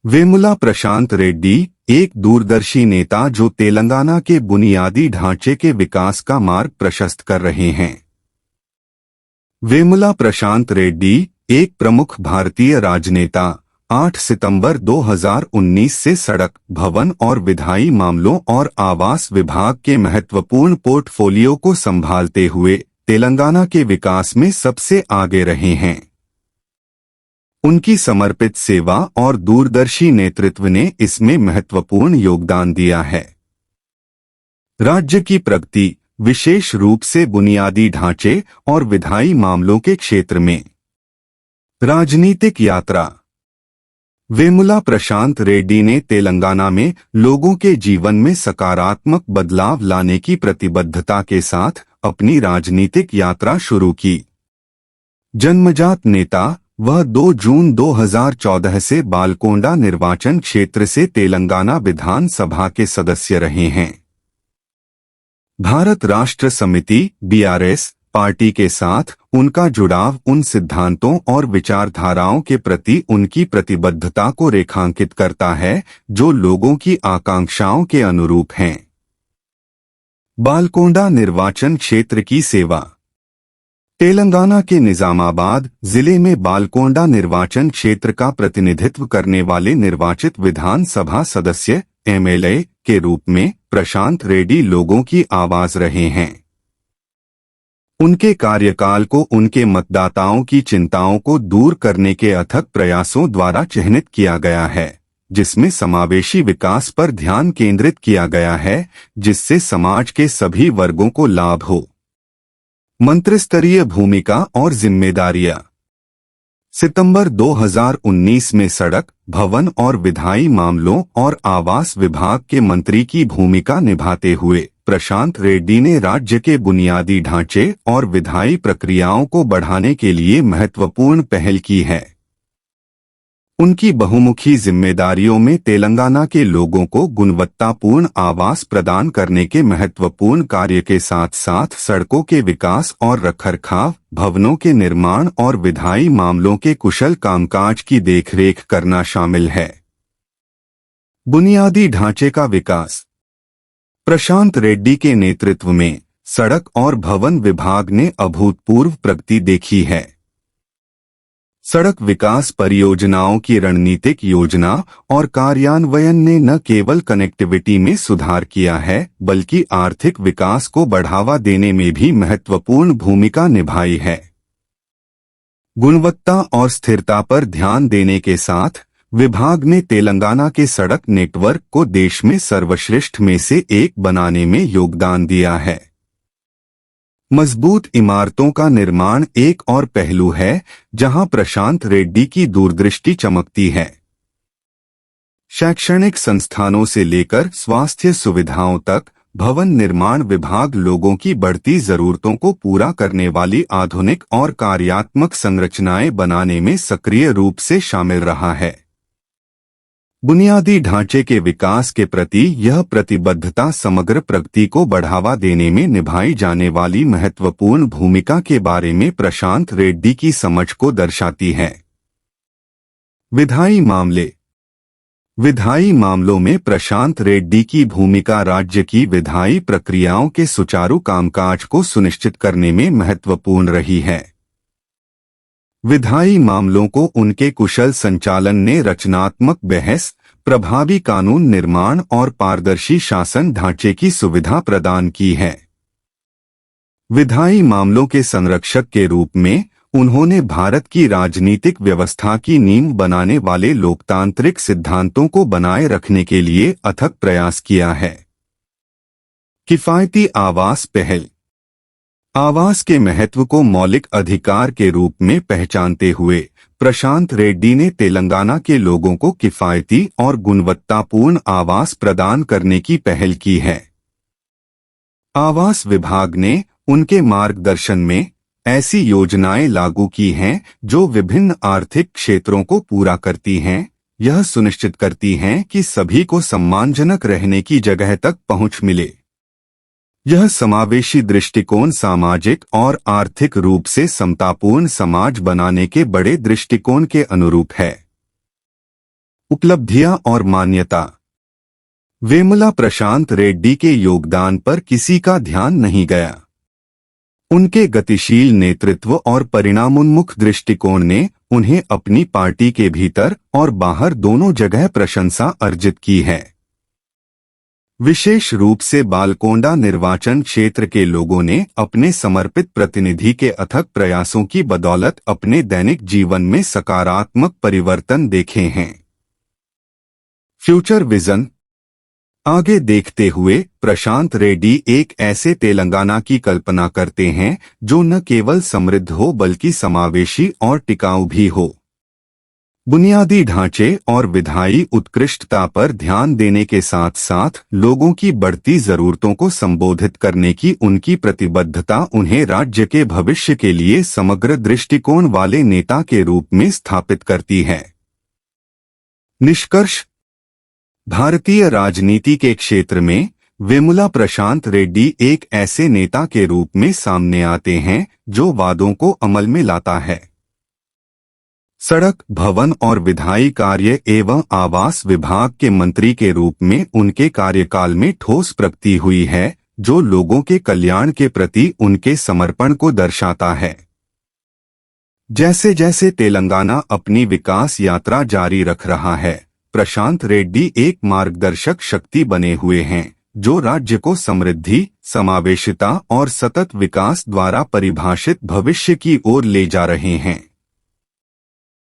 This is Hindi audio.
वेमुला प्रशांत रेड्डी एक दूरदर्शी नेता जो तेलंगाना के बुनियादी ढांचे के विकास का मार्ग प्रशस्त कर रहे हैं। वेमुला प्रशांत रेड्डी एक प्रमुख भारतीय राजनेता 8 सितंबर 2019 से सड़क, भवन और विधायी मामलों और आवास विभाग के महत्वपूर्ण पोर्टफोलियो को संभालते हुए तेलंगाना के विकास में सबसे आगे रहे हैं। उनकी समर्पित सेवा और दूरदर्शी नेतृत्व ने इसमें महत्वपूर्ण योगदान दिया है। राज्य की प्रगति, विशेष रूप से बुनियादी ढांचे और विधायी मामलों के क्षेत्र में। राजनीतिक यात्रा। वेमुला प्रशांत रेड्डी ने तेलंगाना में लोगों के जीवन में सकारात्मक बदलाव लाने की प्रतिबद्धता के साथ अपनी राजनीतिक यात्रा शुरू की। जन्मजात नेता, वह 2 जून 2014 से बालकोंडा निर्वाचन क्षेत्र से तेलंगाना विधानसभा के सदस्य रहे हैं। भारत राष्ट्र समिति (BRS) पार्टी के साथ उनका जुड़ाव उन सिद्धांतों और विचारधाराओं के प्रति उनकी प्रतिबद्धता को रेखांकित करता है जो लोगों की आकांक्षाओं के अनुरूप हैं। बालकोंडा निर्वाचन क्षेत्र की सेवा। तेलंगाना के निजामाबाद जिले में बालकोंडा निर्वाचन क्षेत्र का प्रतिनिधित्व करने वाले निर्वाचित विधानसभा सदस्य (MLA) के रूप में प्रशांत रेड्डी लोगों की आवाज रहे हैं। उनके कार्यकाल को उनके मतदाताओं की चिंताओं को दूर करने के अथक प्रयासों द्वारा चिह्नित किया गया है, जिसमें समावेशी विकास पर ध्यान केंद्रित किया गया है, जिससे समाज के सभी वर्गों को लाभ हो। मंत्रिस्तरीय भूमिका और जिम्मेदारियां। सितंबर 2019 में सड़क, भवन और विधायी मामलों और आवास विभाग के मंत्री की भूमिका निभाते हुए प्रशांत रेड्डी ने राज्य के बुनियादी ढांचे और विधायी प्रक्रियाओं को बढ़ाने के लिए महत्वपूर्ण पहल की है। उनकी बहुमुखी जिम्मेदारियों में तेलंगाना के लोगों को गुणवत्तापूर्ण आवास प्रदान करने के महत्वपूर्ण कार्य के साथ साथ सड़कों के विकास और रखरखाव, भवनों के निर्माण और विधायी मामलों के कुशल कामकाज की देखरेख करना शामिल है। बुनियादी ढांचे का विकास। प्रशांत रेड्डी के नेतृत्व में सड़क और भवन विभाग ने अभूतपूर्व प्रगति देखी है। सड़क विकास परियोजनाओं की रणनीतिक योजना और कार्यान्वयन ने न केवल कनेक्टिविटी में सुधार किया है, बल्कि आर्थिक विकास को बढ़ावा देने में भी महत्वपूर्ण भूमिका निभाई है। गुणवत्ता और स्थिरता पर ध्यान देने के साथ विभाग ने तेलंगाना के सड़क नेटवर्क को देश में सर्वश्रेष्ठ में से एक बनाने में योगदान दिया है। मजबूत इमारतों का निर्माण एक और पहलू है जहां प्रशांत रेड्डी की दूरदृष्टि चमकती है। शैक्षणिक संस्थानों से लेकर स्वास्थ्य सुविधाओं तक, भवन निर्माण विभाग लोगों की बढ़ती जरूरतों को पूरा करने वाली आधुनिक और कार्यात्मक संरचनाएं बनाने में सक्रिय रूप से शामिल रहा है। बुनियादी ढांचे के विकास के प्रति यह प्रतिबद्धता समग्र प्रगति को बढ़ावा देने में निभाई जाने वाली महत्वपूर्ण भूमिका के बारे में प्रशांत रेड्डी की समझ को दर्शाती है। विधायी मामले। विधायी मामलों में प्रशांत रेड्डी की भूमिका राज्य की विधायी प्रक्रियाओं के सुचारू कामकाज को सुनिश्चित करने में महत्वपूर्ण रही है। विधायी मामलों को उनके कुशल संचालन ने रचनात्मक बहस, प्रभावी कानून निर्माण और पारदर्शी शासन ढांचे की सुविधा प्रदान की है। विधायी मामलों के संरक्षक के रूप में उन्होंने भारत की राजनीतिक व्यवस्था की नींव बनाने वाले लोकतांत्रिक सिद्धांतों को बनाए रखने के लिए अथक प्रयास किया है। किफायती आवास पहल। आवास के महत्व को मौलिक अधिकार के रूप में पहचानते हुए प्रशांत रेड्डी ने तेलंगाना के लोगों को किफायती और गुणवत्तापूर्ण आवास प्रदान करने की पहल की है। आवास विभाग ने उनके मार्गदर्शन में ऐसी योजनाएं लागू की हैं जो विभिन्न आर्थिक क्षेत्रों को पूरा करती हैं, यह सुनिश्चित करती हैं कि सभी को सम्मानजनक रहने की जगह तक पहुंच मिले। यह समावेशी दृष्टिकोण सामाजिक और आर्थिक रूप से समतापूर्ण समाज बनाने के बड़े दृष्टिकोण के अनुरूप है। उपलब्धियां और मान्यता। वेमुला प्रशांत रेड्डी के योगदान पर किसी का ध्यान नहीं गया। उनके गतिशील नेतृत्व और परिणामोन्मुख दृष्टिकोण ने उन्हें अपनी पार्टी के भीतर और बाहर दोनों जगह प्रशंसा अर्जित की है। विशेष रूप से बालकोंडा निर्वाचन क्षेत्र के लोगों ने अपने समर्पित प्रतिनिधि के अथक प्रयासों की बदौलत अपने दैनिक जीवन में सकारात्मक परिवर्तन देखे हैं। Future vision. आगे देखते हुए प्रशांत रेड्डी एक ऐसे तेलंगाना की कल्पना करते हैं जो न केवल समृद्ध हो बल्कि समावेशी और टिकाऊ भी हो। बुनियादी ढांचे और विधायी उत्कृष्टता पर ध्यान देने के साथ साथ लोगों की बढ़ती जरूरतों को संबोधित करने की उनकी प्रतिबद्धता उन्हें राज्य के भविष्य के लिए समग्र दृष्टिकोण वाले नेता के रूप में स्थापित करती है। निष्कर्ष। भारतीय राजनीति के क्षेत्र में वेमुला प्रशांत रेड्डी एक ऐसे नेता के रूप में सामने आते हैं जो वादों को अमल में लाता है। सड़क, भवन और विधायी कार्य एवं आवास विभाग के मंत्री के रूप में उनके कार्यकाल में ठोस प्रगति हुई है, जो लोगों के कल्याण के प्रति उनके समर्पण को दर्शाता है। जैसे जैसे तेलंगाना अपनी विकास यात्रा जारी रख रहा है, प्रशांत रेड्डी एक मार्गदर्शक शक्ति बने हुए हैं जो राज्य को समृद्धि, समावेशिता और सतत विकास द्वारा परिभाषित भविष्य की ओर ले जा रहे हैं।